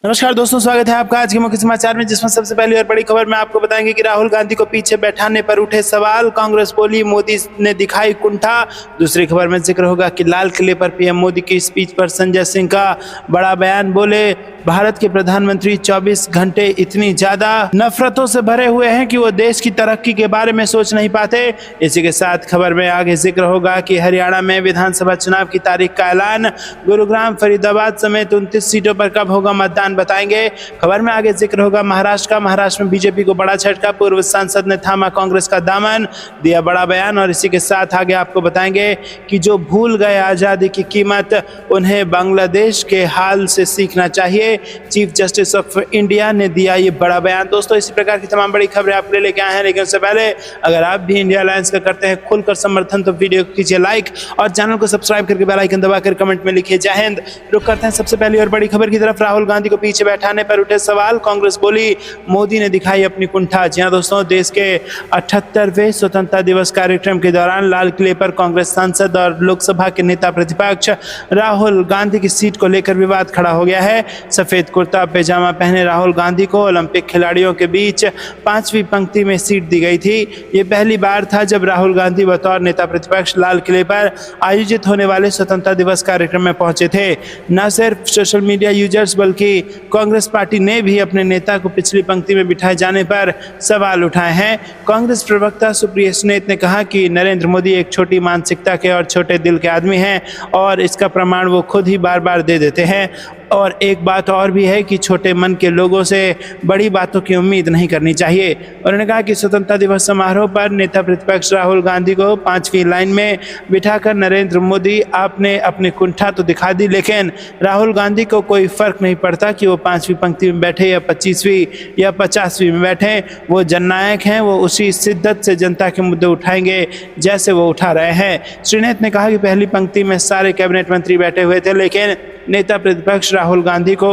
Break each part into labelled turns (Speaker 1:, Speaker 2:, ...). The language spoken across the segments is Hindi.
Speaker 1: नमस्कार दोस्तों, स्वागत है आपका आज के मुख्य समाचार में, जिसमें सबसे पहली और बड़ी खबर में आपको बताएंगे कि राहुल गांधी को पीछे बैठाने पर उठे सवाल, कांग्रेस बोली मोदी ने दिखाई कुंठा। दूसरी खबर में जिक्र होगा कि लाल किले पर पीएम मोदी की स्पीच पर संजय सिंह का बड़ा बयान, बोले भारत के प्रधानमंत्री 24 घंटे इतनी ज्यादा नफरतों से भरे हुए हैं कि वो देश की तरक्की के बारे में सोच नहीं पाते। इसी के साथ खबर में आगे जिक्र होगा कि हरियाणा में विधानसभा चुनाव की तारीख का ऐलान, गुरुग्राम फरीदाबाद समेत 29 सीटों पर कब होगा मतदान बताएंगे। खबर में आगे जिक्र होगा महाराष्ट्र में बीजेपी को बड़ा झटका, पूर्व सांसद ने थामा कांग्रेस का दामन, दिया बड़ा बयान। और इसी के साथ आगे आपको बताएंगे कि जो भूल गए आजादी की कीमत, उन्हें बांग्लादेश के हाल से सीखना चाहिए, चीफ जस्टिस ऑफ इंडिया ने दिया ये बड़ा बयान। दोस्तों, इसी प्रकार की तमाम बड़ी खबरें आपके लिए लेके आए हैं, लेकिन उससे पहले अगर आप भी इंडिया अलायंस का करते हैं खुलकर समर्थन, तो वीडियो को कीजिए लाइक और चैनल को सब्सक्राइब करके बेल आइकन दबाकर कमेंट में लिखिए जय हिंद। रुक करते हैं सबसे पहली और बड़ी खबर की तरफ। राहुल गांधी को पीछे बैठाने पर उठे सवाल, कांग्रेस बोली मोदी ने दिखाई अपनी कुंठा। जी हां दोस्तों, देश के 78वें स्वतंत्रता दिवस कार्यक्रम के दौरान लाल किले पर कांग्रेस सांसद और लोकसभा के नेता प्रतिपक्ष राहुल गांधी की सीट को लेकर विवाद खड़ा हो गया है। सफेद कुर्ता पैजामा पहने राहुल गांधी को ओलंपिक खिलाड़ियों के बीच 5वीं पंक्ति में सीट दी गई थी। ये पहली बार था जब राहुल गांधी बतौर नेता प्रतिपक्ष लाल किले पर आयोजित होने वाले स्वतंत्रता दिवस कार्यक्रम में पहुंचे थे। न सिर्फ सोशल मीडिया यूजर्स बल्कि कांग्रेस पार्टी ने भी अपने नेता को पिछली पंक्ति में बिठाए जाने पर सवाल उठाए हैं। कांग्रेस प्रवक्ता सुप्रिया सुनेत ने कहा कि नरेंद्र मोदी एक छोटी मानसिकता के और छोटे दिल के आदमी हैं और इसका प्रमाण वो खुद ही बार बार दे देते हैं। और एक बात और भी है कि छोटे मन के लोगों से बड़ी बातों की उम्मीद नहीं करनी चाहिए। उन्होंने कहा कि स्वतंत्रता दिवस समारोह पर नेता प्रतिपक्ष राहुल गांधी को 5वीं लाइन में बिठाकर नरेंद्र मोदी आपने अपनी कुंठा तो दिखा दी, लेकिन राहुल गांधी को कोई फर्क नहीं पड़ता कि वो 5वीं पंक्ति में बैठे या 25वीं या 50वीं में बैठे। वो जननायक हैं, वो उसी शिद्दत से जनता के मुद्दे उठाएंगे जैसे वो उठा रहे हैं। श्रीनेत ने कहा कि पहली पंक्ति में सारे कैबिनेट मंत्री बैठे हुए थे, लेकिन नेता प्रतिपक्ष राहुल गांधी को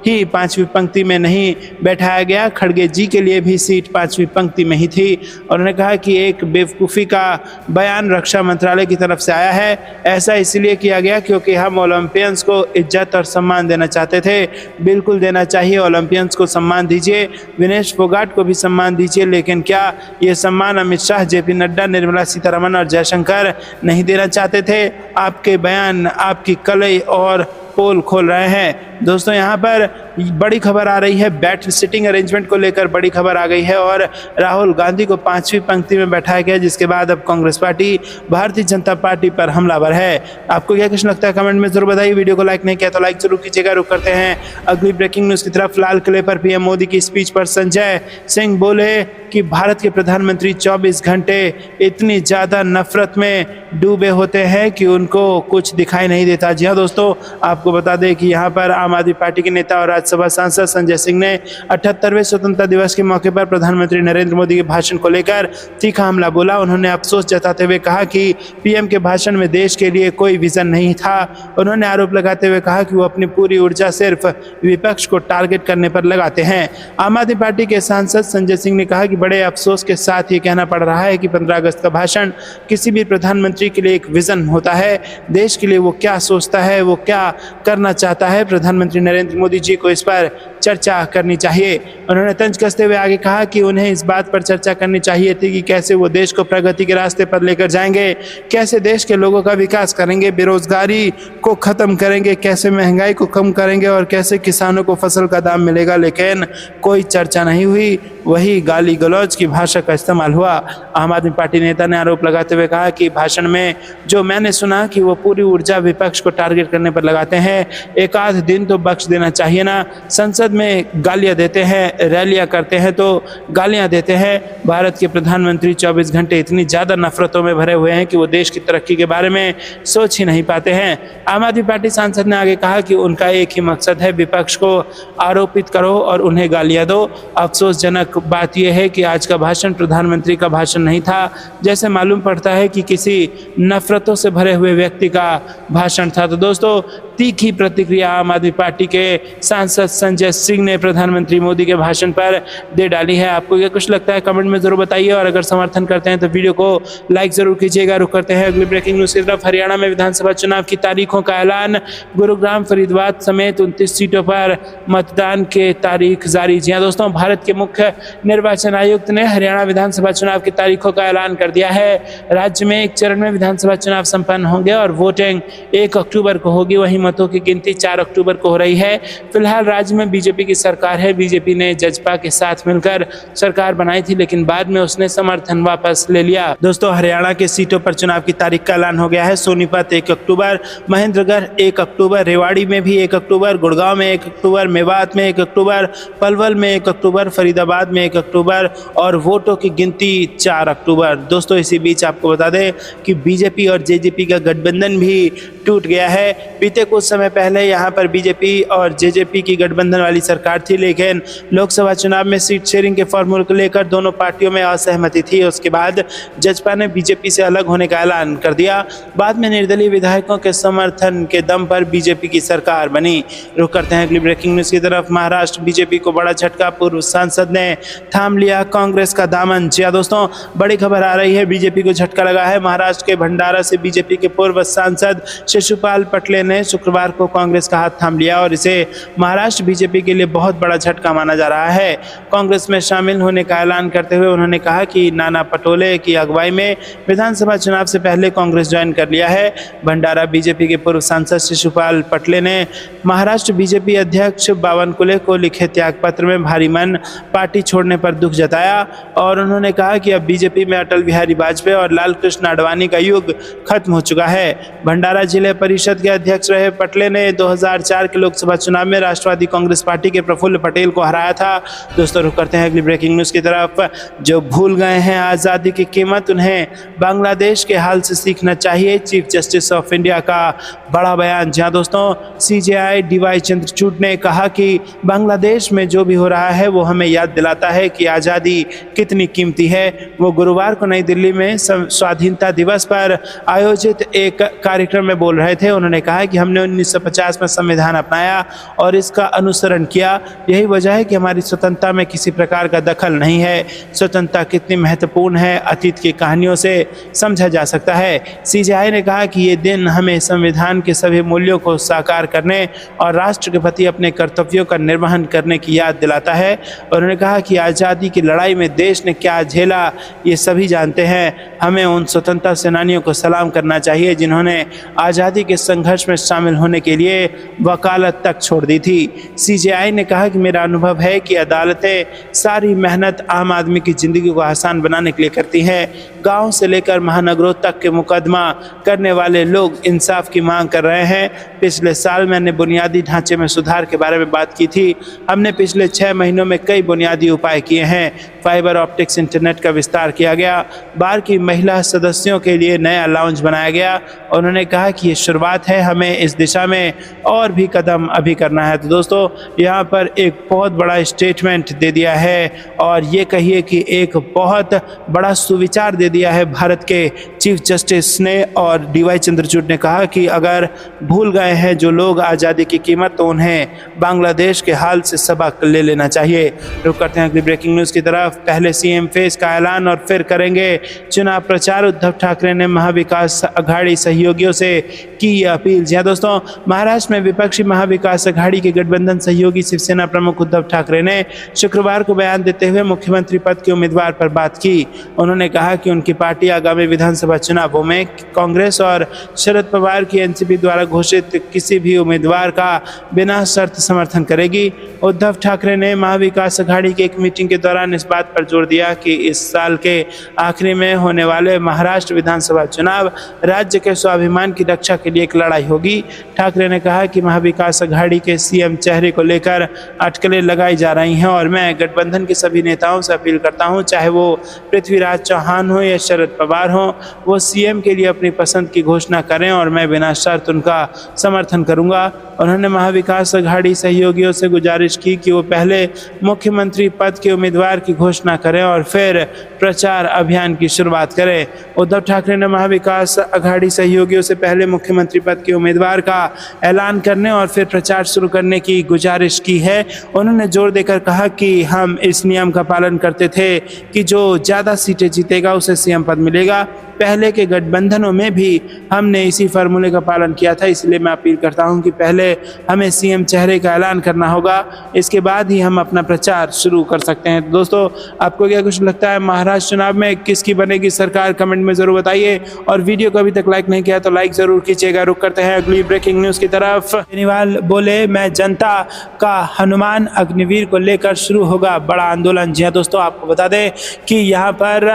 Speaker 1: ही 5वीं पंक्ति में नहीं बैठाया गया। खड़गे जी के लिए भी सीट 5वीं पंक्ति में ही थी। और उन्होंने कहा कि एक बेवकूफ़ी का बयान रक्षा मंत्रालय की तरफ से आया है। ऐसा इसलिए किया गया क्योंकि हम ओलंपियंस को इज्जत और सम्मान देना चाहते थे। बिल्कुल देना चाहिए, ओलंपियंस को सम्मान दीजिए, विनेश फोगाट को भी सम्मान दीजिए, लेकिन क्या ये सम्मान अमित शाह, जेपी नड्डा, निर्मला सीतारमण और जयशंकर नहीं देना चाहते थे? आपके बयान आपकी कलई और पोल खोल रहे हैं। दोस्तों, यहाँ पर बड़ी खबर आ रही है, बैठ सिटिंग अरेंजमेंट को लेकर बड़ी खबर आ गई है और राहुल गांधी को 5वीं पंक्ति में बैठाया गया, जिसके बाद अब कांग्रेस पार्टी भारतीय जनता पार्टी पर हमलावर है। आपको क्या कुछ लगता है कमेंट में जरूर बताइए। वीडियो को लाइक नहीं किया तो लाइक जरूर कीजिएगा। रुक करते हैं अगली ब्रेकिंग न्यूज़ की तरफ। लाल किले पर पीएम मोदी की स्पीच पर संजय सिंह बोले कि भारत के प्रधानमंत्री 24 घंटे इतनी ज़्यादा नफरत में डूबे होते हैं कि उनको कुछ दिखाई नहीं देता। जी हाँ दोस्तों, आपको बता दें कि यहाँ पर आम आदमी पार्टी के नेता और राज्यसभा सांसद संजय सिंह ने 78वें स्वतंत्रता दिवस के मौके पर प्रधानमंत्री नरेंद्र मोदी के भाषण को लेकर तीखा हमला बोला। उन्होंने अफसोस जताते हुए कहा कि पीएम के भाषण में देश के लिए कोई विजन नहीं था। उन्होंने आरोप लगाते हुए कहा कि वो अपनी पूरी ऊर्जा सिर्फ विपक्ष को टारगेट करने पर लगाते हैं। आम आदमी पार्टी के सांसद संजय सिंह ने कहा कि बड़े अफसोस के साथ ये कहना पड़ रहा है कि 15 अगस्त का भाषण किसी भी प्रधानमंत्री के लिए एक विजन होता है। देश के लिए वो क्या सोचता है, वो क्या करना चाहता है, प्रधानमंत्री नरेंद्र मोदी जी को इस पर चर्चा करनी चाहिए। उन्होंने तंज कसते हुए आगे कहा कि उन्हें इस बात पर चर्चा करनी चाहिए थी कि कैसे वो देश को प्रगति के रास्ते पर लेकर जाएंगे, कैसे देश के लोगों का विकास करेंगे, बेरोजगारी को खत्म करेंगे, कैसे महंगाई को कम करेंगे और कैसे किसानों को फसल का दाम मिलेगा, लेकिन कोई चर्चा नहीं हुई। वही गाली गलौज की भाषा का इस्तेमाल हुआ। आम आदमी पार्टी नेता ने आरोप लगाते हुए कहा कि भाषण में जो मैंने सुना कि वो पूरी ऊर्जा विपक्ष को टारगेट करने पर लगाते हैं। एक आध दिन तो बख्श देना चाहिए ना। संसद में गालियां देते हैं, रैलियां करते हैं तो गालियां देते हैं। भारत के प्रधानमंत्री 24 घंटे इतनी ज़्यादा नफरतों में भरे हुए हैं कि वो देश की तरक्की के बारे में सोच ही नहीं पाते हैं। आम आदमी पार्टी सांसद ने आगे कहा कि उनका एक ही मकसद है, विपक्ष को आरोपित करो और उन्हें गालियां दो। अफसोसजनक बात यह है कि आज का भाषण प्रधानमंत्री का भाषण नहीं था। जैसे मालूम पड़ता है कि किसी नफरतों से भरे हुए व्यक्ति का भाषण था। तो दोस्तों, तीखी प्रतिक्रिया आम आदमी पार्टी के सांसद संजय सिंह ने प्रधानमंत्री मोदी के भाषण पर दे डाली है। आपको क्या कुछ लगता है कमेंट में जरूर बताइए, और अगर समर्थन करते हैं तो वीडियो को लाइक जरूर कीजिएगा। रुक करते हैं अगली ब्रेकिंग न्यूज की तरफ। हरियाणा में विधानसभा चुनाव की तारीखों का ऐलान, गुरुग्राम फरीदाबाद समेत 29 सीटों पर मतदान के तारीख जारी। जी हां दोस्तों, भारत के मुख्य निर्वाचन आयुक्त ने हरियाणा विधानसभा चुनाव की तारीखों का ऐलान कर दिया है। राज्य में एक चरण में विधानसभा चुनाव संपन्न होंगे और वोटिंग 1 अक्टूबर को होगी, वहीं मतों की गिनती 4 अक्टूबर को हो रही है। फिलहाल राज्य में बीजेपी की सरकार है। बीजेपी ने जजपा के साथ मिलकर सरकार बनाई थी, लेकिन बाद में उसने समर्थन वापस ले लिया। दोस्तों, हरियाणा के सीटों पर चुनाव की तारीख का ऐलान हो गया है। सोनीपत 1 अक्टूबर, महेंद्रगढ़ 1 अक्टूबर, रेवाड़ी में भी 1 अक्टूबर, गुड़गांव में 1 अक्टूबर, मेवात में 1 अक्टूबर, पलवल में 1 अक्टूबर, फरीदाबाद में 1 अक्टूबर और वोटों की गिनती 4 अक्टूबर। दोस्तों, इसी बीच आपको बता दें कि बीजेपी और जेजेपी का गठबंधन भी टूट गया है। बीते कुछ समय पहले यहाँ पर बीजेपी और जेजेपी की गठबंधन वाली सरकार थी, लेकिन लोकसभा चुनाव में सीट शेयरिंग के फॉर्मूले को लेकर दोनों पार्टियों में असहमति थी। उसके बाद जजपा ने बीजेपी से अलग होने का ऐलान कर दिया। बाद में निर्दलीय विधायकों के समर्थन के दम पर बीजेपी की सरकार बनी। रुक करते हैं अगली ब्रेकिंग न्यूज की तरफ। महाराष्ट्र बीजेपी को बड़ा झटका, पूर्व सांसद ने थाम लिया कांग्रेस का दामन। जी हां दोस्तों, बड़ी खबर आ रही है, बीजेपी को झटका लगा है। महाराष्ट्र के भंडारा से बीजेपी के पूर्व सांसद शिशुपाल पटले ने शुक्रवार को कांग्रेस का हाथ थाम लिया और इसे महाराष्ट्र बीजेपी के लिए बहुत बड़ा झटका माना जा रहा है। कांग्रेस में शामिल होने का ऐलान करते हुए उन्होंने कहा कि नाना पटोले की अगुवाई में विधानसभा चुनाव से पहले कांग्रेस ज्वाइन कर लिया है। भंडारा बीजेपी के पूर्व सांसद शिशुपाल पटले ने महाराष्ट्र बीजेपी अध्यक्ष बावनकुले को लिखे त्याग पत्र में भारी मन पार्टी छोड़ने पर दुख जताया और उन्होंने कहा कि अब बीजेपी में अटल बिहारी वाजपेयी और लाल कृष्ण आडवाणी का युग खत्म हो चुका है। भंडारा जिले परिषद के अध्यक्ष रहे पटले ने 2004 के लोकसभा चुनाव में राष्ट्रवादी कांग्रेस पार्टी के प्रफुल्ल पटेल को हराया था। दोस्तों, रुक करते हैं अगली ब्रेकिंग न्यूज की तरफ। जो भूल गए हैं आज़ादी की कीमत, उन्हें बांग्लादेश के हाल से सीखना चाहिए, चीफ जस्टिस ऑफ इंडिया का बड़ा बयान। जहां दोस्तों, सीजेआई डीवाई चंद्रचूड़ ने कहा कि बांग्लादेश में जो भी हो रहा है वो हमें याद दिलाता है कि आज़ादी कितनी कीमती है। वो गुरुवार को नई दिल्ली में स्वाधीनता दिवस पर आयोजित एक कार्यक्रम में बोल रहे थे। उन्होंने कहा कि हमने 1950 में संविधान अपनाया और इसका अनुसरण किया। यही वजह है कि हमारी स्वतंत्रता में किसी प्रकार का दखल नहीं है। स्वतंत्रता कितनी महत्वपूर्ण है, अतीत की कहानियों से समझा जा सकता है। सीजेआई ने कहा कि ये दिन हमें संविधान के सभी मूल्यों को साकार करने और राष्ट्र के प्रति अपने कर्तव्यों का निर्वहन करने की याद दिलाता है। उन्होंने कहा कि आज़ादी की लड़ाई में देश ने क्या झेला ये सभी जानते हैं। हमें उन स्वतंत्रता सेनानियों को सलाम करना चाहिए जिन्होंने आज़ादी के संघर्ष में शामिल होने के लिए वकालत तक छोड़ दी थी। सीजेआई ने कहा कि मेरा अनुभव है कि अदालतें सारी मेहनत आम आदमी की ज़िंदगी को आसान बनाने के लिए करती हैं। गांव से लेकर महानगरों तक के मुकदमा करने वाले लोग इंसाफ की मांग कर रहे हैं। पिछले साल मैंने बुनियादी ढांचे में सुधार के बारे में बात की थी। हमने पिछले 6 महीनों में कई बुनियादी उपाय किए हैं। फाइबर ऑप्टिक्स इंटरनेट का विस्तार किया गया, बार की महिला सदस्यों के लिए नया लाउंज बनाया गया। उन्होंने कहा कि ये शुरुआत है, हमें इस दिशा में और भी कदम अभी करना है। तो दोस्तों, यहाँ पर एक बहुत बड़ा स्टेटमेंट दे दिया है और ये कहिए कि एक बहुत बड़ा सुविचार दे दिया है भारत के चीफ जस्टिस ने। और डीवाई चंद्रचूड़ ने कहा कि अगर भूल गए हैं जो लोग आज़ादी की कीमत, तो उन्हें बांग्लादेश के हाल से सबक ले लेना चाहिए। रुक करते हैं अगली ब्रेकिंग न्यूज़ की तरफ। पहले सीएम फेस का ऐलान और फिर करेंगे चुनाव प्रचार। उद्धव ठाकरे ने महाविकास अघाड़ी सहयोगियों से की यह अपील। जी हां दोस्तों, महाराष्ट्र में विपक्षी महाविकास अघाड़ी के गठबंधन सहयोगी शिवसेना प्रमुख उद्धव ठाकरे ने शुक्रवार को बयान देते हुए मुख्यमंत्री पद के उम्मीदवार पर बात की। उन्होंने कहा कि उनकी पार्टी आगामी विधानसभा चुनावों में कांग्रेस और शरद पवार की एनसीपी द्वारा घोषित किसी भी उम्मीदवार का बिना शर्त समर्थन करेगी। उद्धव ठाकरे ने महाविकास अघाड़ी की एक मीटिंग के दौरान इस बात पर जोर दिया कि इस साल के आखिरी में होने वाले महाराष्ट्र विधानसभा चुनाव राज्य के स्वाभिमान की रक्षा के लिए एक लड़ाई होगी। ठाकरे ने कहा कि महाविकास अघाड़ी के सीएम चेहरे को लेकर अटकलें लगाई जा रही हैं और मैं गठबंधन के सभी नेताओं से अपील करता हूं, चाहे वो पृथ्वीराज चौहान हो या शरद पवार हो, वो सीएम के लिए अपनी पसंद की घोषणा करें और मैं बिना शर्त उनका समर्थन करूंगा। उन्होंने महाविकास अघाड़ी सहयोगियों से गुजारिश की कि वो पहले मुख्यमंत्री पद के उम्मीदवार की घोषणा करें और फिर प्रचार अभियान की शुरुआत करें। उद्धव ठाकरे ने महाविकास अघाड़ी सहयोगियों से पहले मुख्यमंत्री पद के उम्मीदवार का ऐलान करने और फिर प्रचार शुरू करने की गुजारिश की है। उन्होंने जोर देकर कहा कि हम इस नियम का पालन करते थे कि जो ज़्यादा सीटें जीतेगा उसे सीएम पद मिलेगा। पहले के गठबंधनों में भी हमने इसी फार्मूले का पालन किया था, इसलिए मैं अपील करता हूं कि पहले हमें सीएम चेहरे का ऐलान करना होगा, इसके बाद ही हम अपना प्रचार शुरू कर सकते हैं। दोस्तों, आपको क्या कुछ लगता है महाराष्ट्र चुनाव में किसकी बनेगी सरकार? कमेंट में ज़रूर बताइए और वीडियो को अभी तक लाइक नहीं किया तो लाइक ज़रूर कीजिएगा। रुक करते हैं अगली ब्रेकिंग न्यूज़ की तरफ। बेनीवाल बोले, मैं जनता का हनुमान, अग्निवीर को लेकर शुरू होगा बड़ा आंदोलन। जी हाँ दोस्तों, आपको बता दें कि यहाँ पर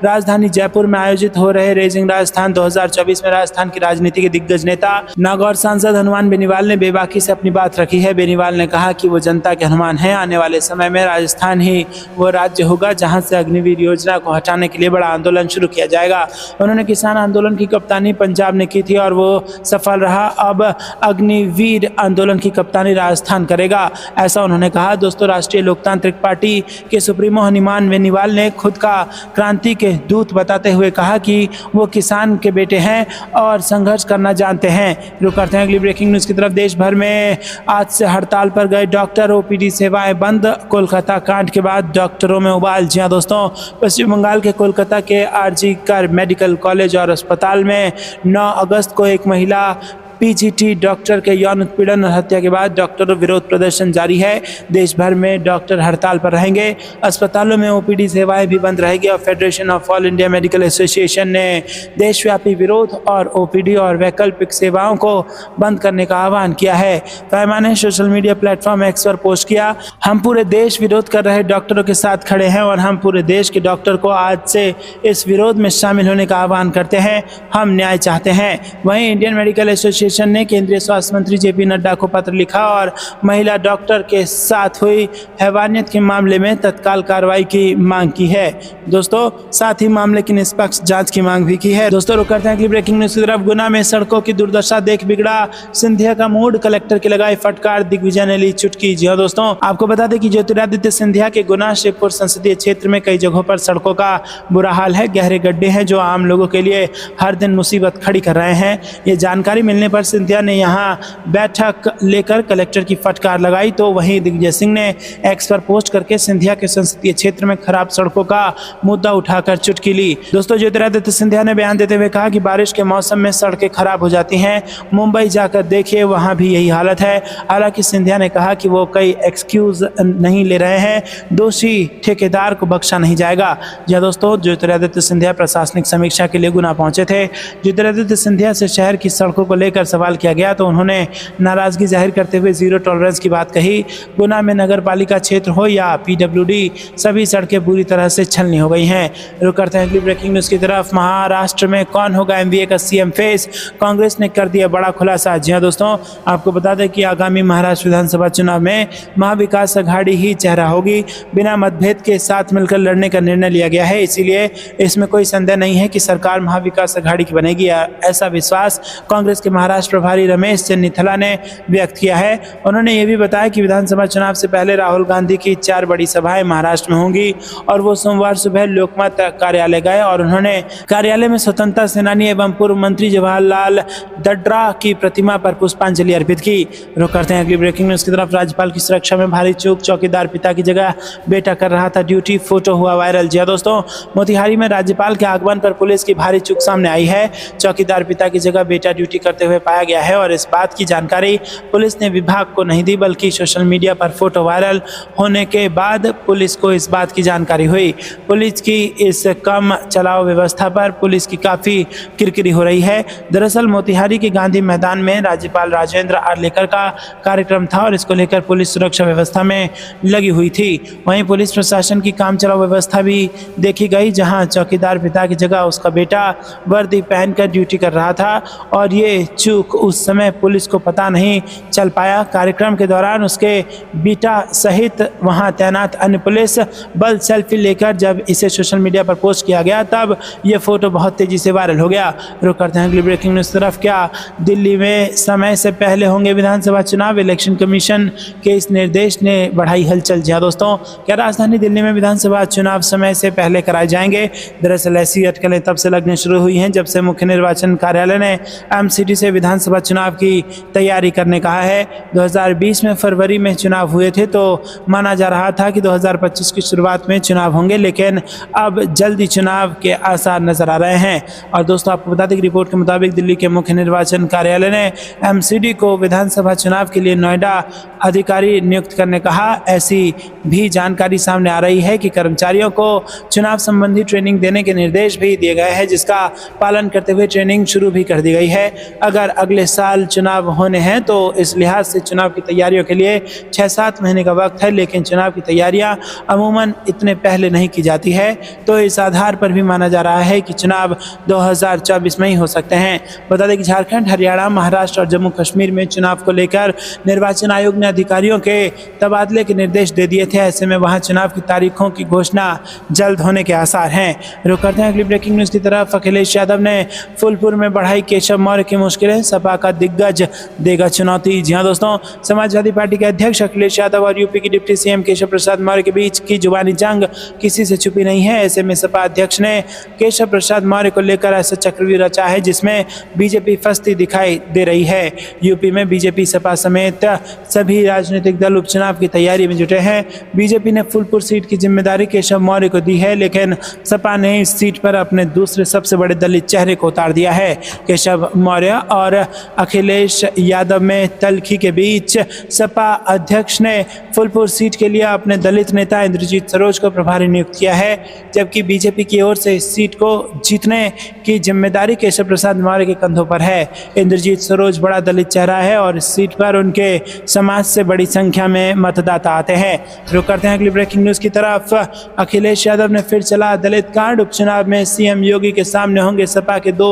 Speaker 1: राजधानी जयपुर में आयोजित हो रहे रेजिंग राजस्थान 2024 में राजस्थान की राजनीति के दिग्गज नेता नागौर सांसद हनुमान बेनीवाल ने बेबाकी से अपनी बात रखी है। बेनीवाल ने कहा कि वो जनता के हनुमान हैं। आने वाले समय में राजस्थान ही वो राज्य होगा जहां से अग्निवीर योजना को हटाने के लिए बड़ा आंदोलन शुरू किया जाएगा। उन्होंने किसान आंदोलन की कप्तानी पंजाब ने की थी और वो सफल रहा। अब अग्निवीर आंदोलन की कप्तानी राजस्थान करेगा, ऐसा उन्होंने कहा। दोस्तों, राष्ट्रीय लोकतांत्रिक पार्टी के सुप्रीमो हनुमान बेनीवाल ने खुद का क्रांति के दूत बताते हुए कहा कि वो किसान के बेटे हैं और संघर्ष करना जानते हैं। रुक करते हैं अगली ब्रेकिंग न्यूज़ की तरफ। देश भर में आज से हड़ताल पर गए डॉक्टर, ओपीडी सेवाएं बंद। कोलकाता कांड के बाद डॉक्टरों में उबाल। जी हाँ दोस्तों, पश्चिम बंगाल के कोलकाता के आरजी कर मेडिकल कॉलेज और अस्पताल में 9 अगस्त को एक महिला पीजीटी डॉक्टर के यौन उत्पीड़न और हत्या के बाद डॉक्टरों विरोध प्रदर्शन जारी है। देश भर में डॉक्टर हड़ताल पर रहेंगे। अस्पतालों में ओपीडी सेवाएं भी बंद रहेगी और federation of all India medical association ने देशव्यापी विरोध और ओपीडी और वैकल्पिक सेवाओं को बंद करने का आह्वान किया है। फैमा ने सोशल मीडिया प्लेटफॉर्म एक्स पर पोस्ट किया, हम पूरे देश विरोध कर रहे डॉक्टरों के साथ खड़े हैं और हम पूरे देश के डॉक्टर को आज से इस विरोध में शामिल होने का आह्वान करते हैं। हम न्याय चाहते हैं। वहीं इंडियन मेडिकल एसोसिएशन ने केंद्रीय स्वास्थ्य मंत्री जेपी नड्डा को पत्र लिखा और महिला डॉक्टर के साथ हुई हैवानियत के मामले में तत्काल कार्रवाई की मांग की है। दोस्तों, साथ ही मामले की निष्पक्ष जांच की मांग भी की है। दोस्तों, रुक करते हैं अगली ब्रेकिंग न्यूज़ की तरफ। गुना में सड़कों की दुर्दशा देख बिगड़ा सिंधिया का मूड, कलेक्टर की लगाई फटकार, दिग्विजय ने ली चुटकी। जी हाँ दोस्तों, आपको बता दें कि ज्योतिरादित्य सिंधिया के गुना शिवपुर संसदीय क्षेत्र में कई जगहों पर सड़कों का बुरा हाल है। गहरे गड्ढे हैं जो आम लोगों के लिए हर दिन मुसीबत खड़ी कर रहे हैं। ये जानकारी मिलने पर सिंधिया ने यहां बैठक लेकर कलेक्टर की फटकार लगाई, तो वहीं दिग्विजय सिंह ने एक्स पर पोस्ट करके सिंधिया के संसदीय क्षेत्र में खराब सड़कों का मुद्दा उठाकर चुटकी ली। दोस्तों, ज्योतिरादित्य सिंधिया ने बयान देते हुए कहा कि बारिश के मौसम में सड़कें खराब हो जाती हैं। मुंबई जाकर देखिए, वहां भी यही हालत है। हालांकि सिंधिया ने कहा कि वो कई एक्सक्यूज नहीं ले रहे हैं, दोषी ठेकेदार को बख्शा नहीं जाएगा। जी दोस्तों, ज्योतिरादित्य सिंधिया प्रशासनिक समीक्षा के लिए गुना पहुंचे थे। ज्योतिरादित्य सिंधिया से शहर की सड़कों को लेकर सवाल किया गया तो उन्होंने नाराजगी जाहिर करते हुए जीरो टॉलरेंस की बात कही। गुना में नगर पालिका क्षेत्र हो या पीडब्ल्यूडी, सभी सड़कें बुरी तरह से छलनी हो गई हैं। रुक करते हैं अगली ब्रेकिंग न्यूज़ की तरफ। महाराष्ट्र में कौन होगा एमवीए का सीएम फेस, कांग्रेस ने कर दिया बड़ा खुलासा। जी हाँ दोस्तों, आपको बता दें कि आगामी महाराष्ट्र विधानसभा चुनाव में महाविकास अघाड़ी ही चेहरा होगी। बिना मतभेद के साथ मिलकर लड़ने का निर्णय लिया गया है, इसीलिए इसमें कोई संदेह नहीं है कि सरकार महाविकास अघाड़ी की बनेगी। ऐसा विश्वास कांग्रेस के महाराष्ट्र प्रभारी रमेश चन्नीथला ने व्यक्त किया है। उन्होंने ये भी बताया कि विधानसभा चुनाव से पहले राहुल गांधी की 4 बड़ी सभाएं महाराष्ट्र में होंगी और वो सोमवार सुबह लोकमत कार्यालय गए और उन्होंने कार्यालय में स्वतंत्रता सेनानी एवं पूर्व मंत्री जवाहरलाल दड्डा की प्रतिमा पर पुष्पांजलि अर्पित की। रुक करते हैं अगली ब्रेकिंग न्यूज़ की तरफ। राज्यपाल की सुरक्षा में भारी चूक, चौकीदार पिता की जगह बेटा कर रहा था ड्यूटी, फोटो हुआ वायरल। जी दोस्तों, मोतिहारी में राज्यपाल के आगमन पर पुलिस की भारी चूक सामने आई है। चौकीदार पिता की जगह बेटा ड्यूटी करते हुए पाया गया है और इस बात की जानकारी पुलिस ने विभाग को नहीं दी, बल्कि सोशल मीडिया पर फोटो वायरल होने के बाद पुलिस को इस बात की जानकारी हुई। पुलिस की इस कम चलाओ व्यवस्था पर पुलिस की काफ़ी किरकिरी हो रही है। दरअसल मोतिहारी के गांधी मैदान में राज्यपाल राजेंद्र आर्लेकर का कार्यक्रम था और इसको लेकर पुलिस सुरक्षा व्यवस्था में लगी हुई थी। वहीं पुलिस प्रशासन की काम चलाओ व्यवस्था भी देखी गई, जहां चौकीदार पिता की जगह उसका बेटा वर्दी पहनकर ड्यूटी कर रहा था और ये चूक चूक उस समय पुलिस को पता नहीं चल पाया। कार्यक्रम के दौरान उसके बेटा सहित वहां तैनात अन्य पुलिस बल सेल्फी लेकर जब इसे सोशल मीडिया पर पोस्ट किया गया तब ये फोटो बहुत तेजी से वायरल हो गया। रुक करते हैं अगली ब्रेकिंग न्यूज़ तरफ। क्या दिल्ली में समय से पहले होंगे विधानसभा चुनाव? इलेक्शन कमीशन के इस निर्देश ने बढ़ाई हलचल। जी हाँ दोस्तों, क्या राजधानी दिल्ली में विधानसभा चुनाव समय से पहले कराए जाएंगे? दरअसल ऐसी अटकलें तब से लगने शुरू हुई हैं जब से मुख्य निर्वाचन कार्यालय ने एमसीडी से विधानसभा चुनाव की तैयारी करने कहा है। 2020 में फरवरी में चुनाव हुए थे तो माना जा रहा था कि 2025 की शुरुआत में चुनाव होंगे, लेकिन अब जल्दी चुनाव के आसार नजर आ रहे हैं। और दोस्तों आपको बता दें कि रिपोर्ट के मुताबिक दिल्ली के मुख्य निर्वाचन कार्यालय ने एमसीडी को विधानसभा चुनाव के लिए नोएडा अधिकारी नियुक्त करने कहा। ऐसी भी जानकारी सामने आ रही है कि कर्मचारियों को चुनाव संबंधी ट्रेनिंग देने के निर्देश भी दिए गए हैं, जिसका पालन करते हुए ट्रेनिंग शुरू भी कर दी गई है। अगर अगले साल चुनाव होने हैं तो इस लिहाज से चुनाव की तैयारियों के लिए 6-7 महीने का वक्त है, लेकिन चुनाव की तैयारियां अमूमन इतने पहले नहीं की जाती है। तो इस आधार पर भी माना जा रहा है कि चुनाव 2024 में ही हो सकते हैं। बता दें कि झारखंड, हरियाणा, महाराष्ट्र और जम्मू कश्मीर में चुनाव को लेकर निर्वाचन आयोग ने अधिकारियों के तबादले के निर्देश दे दिए थे। ऐसे में वहां चुनाव की तारीखों की घोषणा जल्द होने के आसार हैं। रुक करते हैं अगली ब्रेकिंग न्यूज़ की तरफ। अखिलेश यादव ने फूलपुर में बढ़ाई केशव मौर्य की मुश्किलें, सपा का दिग्गज देगा चुनौती। जी हाँ दोस्तों, समाजवादी पार्टी के अध्यक्ष अखिलेश यादव और यूपी के डिप्टी सीएम केशव प्रसाद मौर्य के बीच की जुबानी जंग किसी से छुपी नहीं है। ऐसे में सपा अध्यक्ष ने केशव प्रसाद मौर्य को लेकर ऐसा चक्रव्यूह रचा है जिसमें बीजेपी फंसती दिखाई दे रही है। यूपी में बीजेपी, सपा समेत सभी राजनीतिक दल उपचुनाव की तैयारी में जुटे हैं। बीजेपी ने फूलपुर सीट की जिम्मेदारी केशव मौर्य को दी है, लेकिन सपा ने इस सीट पर अपने दूसरे सबसे बड़े दलित चेहरे को उतार दिया है। केशव मौर्य और अखिलेश यादव में तल्खी के बीच सपा अध्यक्ष ने फूलपुर सीट के लिए अपने दलित नेता इंद्रजीत सरोज को प्रभारी नियुक्त किया है, जबकि बीजेपी की ओर से इस सीट को जीतने की जिम्मेदारी केशव प्रसाद मौर्य के कंधों पर है। इंद्रजीत सरोज बड़ा दलित चेहरा है और इस सीट पर उनके समाज से बड़ी संख्या में मतदाता आते हैं। रुक करते हैं अगली ब्रेकिंग न्यूज़ की तरफ। अखिलेश यादव ने फिर चला दलित कांड। उपचुनाव में सीएम योगी के सामने होंगे सपा के दो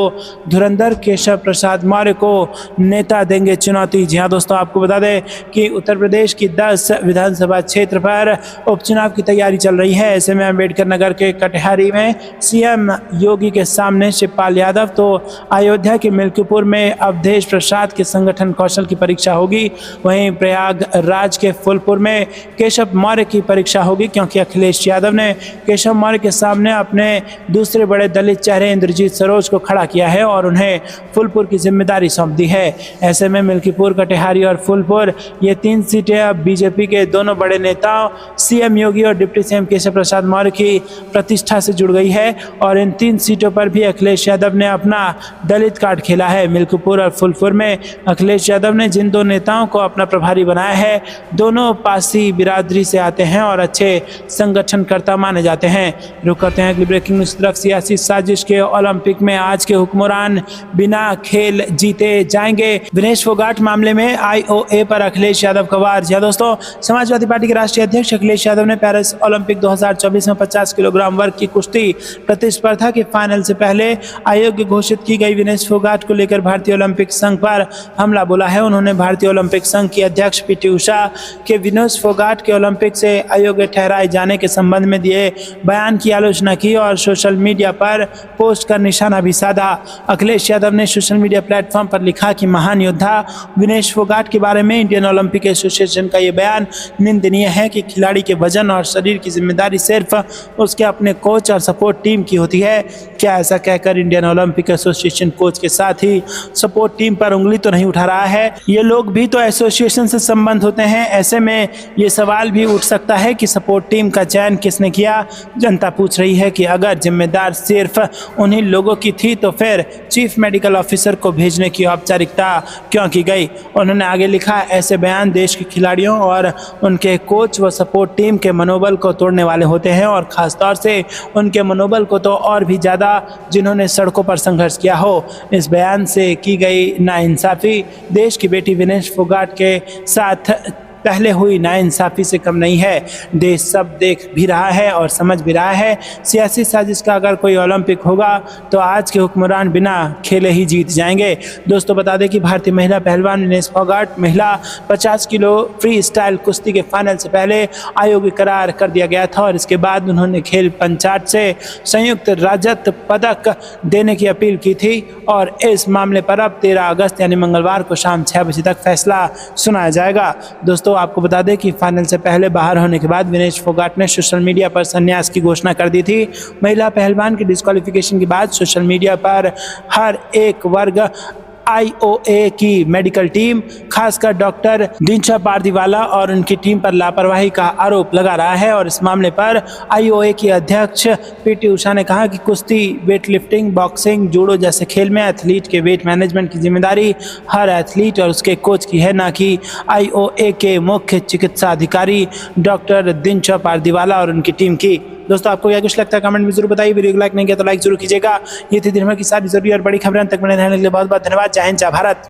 Speaker 1: धुरंधर, केशव प्रसाद मौर्य को नेता देंगे चुनौती। जी हाँ दोस्तों, आपको बता दें कि उत्तर प्रदेश की 10 विधानसभा क्षेत्र पर उपचुनाव की तैयारी चल रही है। ऐसे में अम्बेडकर नगर के कटिहारी में सीएम योगी के सामने शिवपाल यादव, तो अयोध्या के मिल्कीपुर में अवधेश प्रसाद के संगठन कौशल की परीक्षा होगी। वहीं प्रयागराज के फूलपुर में केशव मौर्य की परीक्षा होगी, क्योंकि अखिलेश यादव ने केशव मौर्य के सामने अपने दूसरे बड़े दलित चेहरे इंद्रजीत सरोज को खड़ा किया है और उन्हें फूलपुर की जिम्मेदारी सौंप दी है। ऐसे में मिल्कीपुर, कटिहारी और फूलपुर, ये 3 सीटें अब बीजेपी के दोनों बड़े नेताओं सीएम योगी और डिप्टी सीएम केशव प्रसाद मौर्य की प्रतिष्ठा से जुड़ गई है और इन 3 सीटों पर भी अखिलेश यादव ने अपना दलित कार्ड खेला है। मिल्कीपुर और फूलपुर में अखिलेश यादव ने जिन 2 नेताओं को अपना प्रभारी बनाया है, दोनों पासी बिरादरी से आते हैं और अच्छे संगठनकर्ता माने जाते हैं। रुक करते हैं अगली ब्रेकिंग न्यूज़ तरफ। सियासी साजिश के ओलंपिक में आज के हुक्मरान बिना खेल जीते जाएंगे। विनेश फोगाट मामले में आईओए पर अखिलेश यादव का वार। जी दोस्तों, समाजवादी पार्टी के राष्ट्रीय अध्यक्ष अखिलेश यादव ने पेरिस ओलंपिक 2024 में 50 किलोग्राम वर्ग की कुश्ती प्रतिस्पर्धा के फाइनल से पहले अयोग्य घोषित की गई विनेश फोगाट को लेकर भारतीय ओलंपिक संघ पर हमला बोला है। उन्होंने भारतीय ओलंपिक संघ की अध्यक्ष पीटी उषा के विनेश फोगाट के ओलंपिक से अयोग्य ठहराए जाने के संबंध में दिए बयान की आलोचना की और सोशल मीडिया पर पोस्ट कर निशाना भी साधा। अखिलेश यादव ने सोशल मीडिया प्लेटफॉर्म पर लिखा कि महान योद्धा विनेश फोगाट के बारे में इंडियन ओलंपिक एसोसिएशन का ये बयान निंदनीय है कि खिलाड़ी के वजन और शरीर की जिम्मेदारी सिर्फ उसके अपने कोच और सपोर्ट टीम की होती है। क्या ऐसा कहकर इंडियन ओलंपिक एसोसिएशन कोच के साथ ही सपोर्ट टीम पर उंगली तो नहीं उठा रहा है? ये लोग भी तो एसोसिएशन से संबंध होते हैं। ऐसे में ये सवाल भी उठ सकता है कि सपोर्ट टीम का चयन किसने किया। जनता पूछ रही है कि अगर जिम्मेदार सिर्फ उन्हीं लोगों की थी तो फिर चीफ मेडिकल ऑफिसर को भेजने की औपचारिकता क्यों की गई? उन्होंने आगे लिखा, ऐसे बयान देश के खिलाड़ियों और उनके कोच व सपोर्ट टीम के मनोबल को तोड़ने वाले होते हैं और खासतौर से उनके मनोबल को तो और भी ज़्यादा जिन्होंने सड़कों पर संघर्ष किया हो। इस बयान से की गई नाइंसाफ़ी देश की बेटी विनेश फोगाट के साथ पहले हुई नाइंसाफी से कम नहीं है। देश सब देख भी रहा है और समझ भी रहा है। सियासी साजिश का अगर कोई ओलंपिक होगा तो आज के हुक्मरान बिना खेले ही जीत जाएंगे। दोस्तों बता दें कि भारतीय महिला पहलवान विनेश फोगाट महिला 50 किलो फ्री स्टाइल कुश्ती के फाइनल से पहले अयोग्य करार कर दिया गया था और इसके बाद उन्होंने खेल पंचायत से संयुक्त रजत पदक देने की अपील की थी और इस मामले पर अब 13 अगस्त यानी मंगलवार को शाम 6 बजे तक फैसला सुनाया जाएगा। दोस्तों आपको बता दें कि फाइनल से पहले बाहर होने के बाद विनेश फोगाट ने सोशल मीडिया पर संन्यास की घोषणा कर दी थी। महिला पहलवान की डिस्क्वालिफिकेशन के बाद सोशल मीडिया पर हर एक वर्ग IOA की मेडिकल टीम खासकर डॉक्टर दिनशा पारदीवाला और उनकी टीम पर लापरवाही का आरोप लगा रहा है और इस मामले पर IOA की अध्यक्ष PT उषा ने कहा कि कुश्ती, वेट लिफ्टिंग, बॉक्सिंग, जूडो जैसे खेल में एथलीट के वेट मैनेजमेंट की जिम्मेदारी हर एथलीट और उसके कोच की है, ना कि IOA के मुख्य चिकित्सा अधिकारी डॉक्टर दिनशा पारदीवाला और उनकी टीम की। दोस्तों आपको क्या कुछ लगता है कमेंट में जरूर बताइए। वीडियो को लाइक नहीं किया तो लाइक जरूर कीजिएगा। ये थी दिन भर की सारी जरूरी और बड़ी खबरें। तक बने रहने के लिए बहुत बहुत धन्यवाद। जय हिंद, जय भारत।